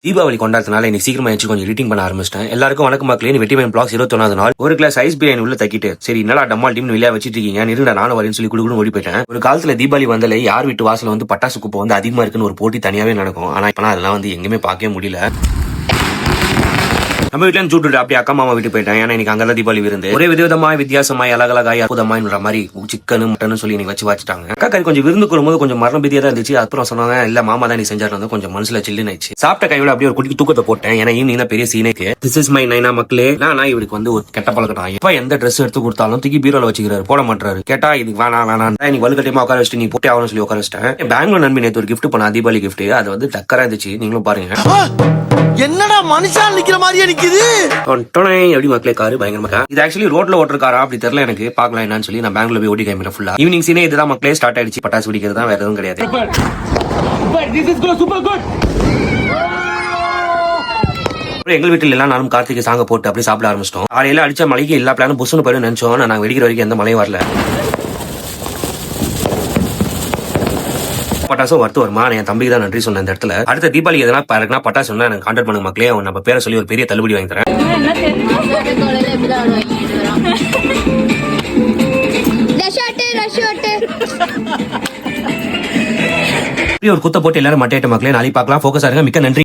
தீபாவளி கொண்டாடுறதுனால இன்னைக்கு சீக்கிரமா எச்சு கொஞ்சம் எடிட்டிங் பண்ண ஆரம்பிச்சிட்டேன். எல்லாருக்கும் வணக்கம் மக்களே, வெட்டிமேன் பிளாக்ஸ் 21வது நாள். ஒரு கிளாஸ் ஐஸ் பிரியாணி உள்ள தக்கிட்டு சரி என்னடா டம்மால் டீம் வெளியா வச்சிட்டு இருக்கீங்க, நிறுடா நானும் வரேன்னு சொல்லி குடுக்குன்னு ஓடி போயிட்டேன். ஒரு காலத்துல தீபாவளி வந்தாலே யார் வீட்டு வாசல வந்து பட்டாசு குப்பை வந்து அதிகமா இருக்குன்னு ஒரு போட்டி தனியாவே நடக்கும். ஆனா இப்ப அதெல்லாம் வந்து எங்கேயுமே பார்க்கவே முடியல. நம்ம வீட்டுல சூட்டு அப்படியே அக்கா மாமா வீட்டு போயிட்டேன். ஏன்னா இன்னைக்கு அங்கதான் தீபாவளி விருந்து. ஒரே விதவிதமாய் வித்தியாசமாய் அழகழகாய் அற்புதமாய்ன்ற மாதிரி சிக்கன் மட்டன் சொல்லி இன்னைக்கு வச்சுட்டாங்க. அக்கா கறி கொஞ்சம் விருந்து வரும்போது கொஞ்சம் மரண பீதியா தான் இருந்துச்சு. அப்புறம் சொன்னாங்க இல்ல மாமா தான் நீ செஞ்சாரு, கொஞ்சம் மனசுல சில்லுன்னு ஆயிடுச்சு. சாப்பிட்ட கையோட அப்படியே ஒரு குட்டி தூக்கத்தை போட்டேன். ஏன்னா ஈவினிங் தான் பெரிய சீனேக்கு. திஸ் இஸ் மை நைனா மக்களே. நான் இவருக்கு வந்து ஒரு கெட்ட பழக்கட்டான். எப்ப எந்த ட்ரெஸ் எடுத்து கொடுத்தாலும் தூக்கி பீரோல வச்சுக்கிறாரு, போட மாட்டாரு. கேட்டா இதுக்கு வேணாம் நீ வலுக்கட்டியமா உட்கார வச்சுட்டு நீ போட்டே ஆகணும்னு சொல்லி உட்கார வச்சிட்டேன். பெங்களூர் நம்பி நேற்று ஒரு கிஃப்ட் பண்ண தீபாவளி கிஃப்ட். அது வந்து டக்கரா இருந்துச்சு, நீங்களும் பாருங்க. என்னடா மனுஷா நிக்கிற மாதிரியே நிக்குது எப்படி மக்களே காரு பயங்கரமா. இது ஆக்சுவலி ரோட்ல ஓட்டுறக்காரா அப்படி தெரியல எனக்கு. பாக்கலாம் என்னன்னு சொல்லி நான் பெங்களூர் போய் ஓட்டி காமிக்கிறேன் ஃபுல்லா. ஈவினிங் சீனே இதுதான் மக்களே ஸ்டார்ட் ஆயிடுச்சு. பட்டாசு வெடிக்கிறது தான், வேற எதுவும் கிடையாது. எங்க வீட்டுல எல்லாம் நானும் கார்த்திகை சாங்க போட்டு அப்படி சாப்பிட ஆரம்பிச்சிட்டோம். காலையில அடிச்ச மலைக்கு எல்லா பிளானும் புஷ்னு போயிடும் நினைச்சோம். நான் வெடிக்கிற வரைக்கும் எந்த மழையும் வரல. பட்டாசும் வரத்து வருமா, என் தம்பிக்கு தான் நன்றி சொன்ன இந்த இடத்துல. அடுத்த தீபாவளி எதனா பாருங்கன்னா பட்டாசு எனக்கு கான்டாக்ட் பண்ணுங்க மக்களே. நம்ம பேரை சொல்லி ஒரு பெரிய தள்ளுபடி வாங்கி தரேன். ஒரு குத்த போட்டு எல்லாரும் மட்டையிட்ட மக்களே. நாளைக்கு பார்க்கலாம். போக்கஸ் ஆருங்க. மிக்க நன்றி.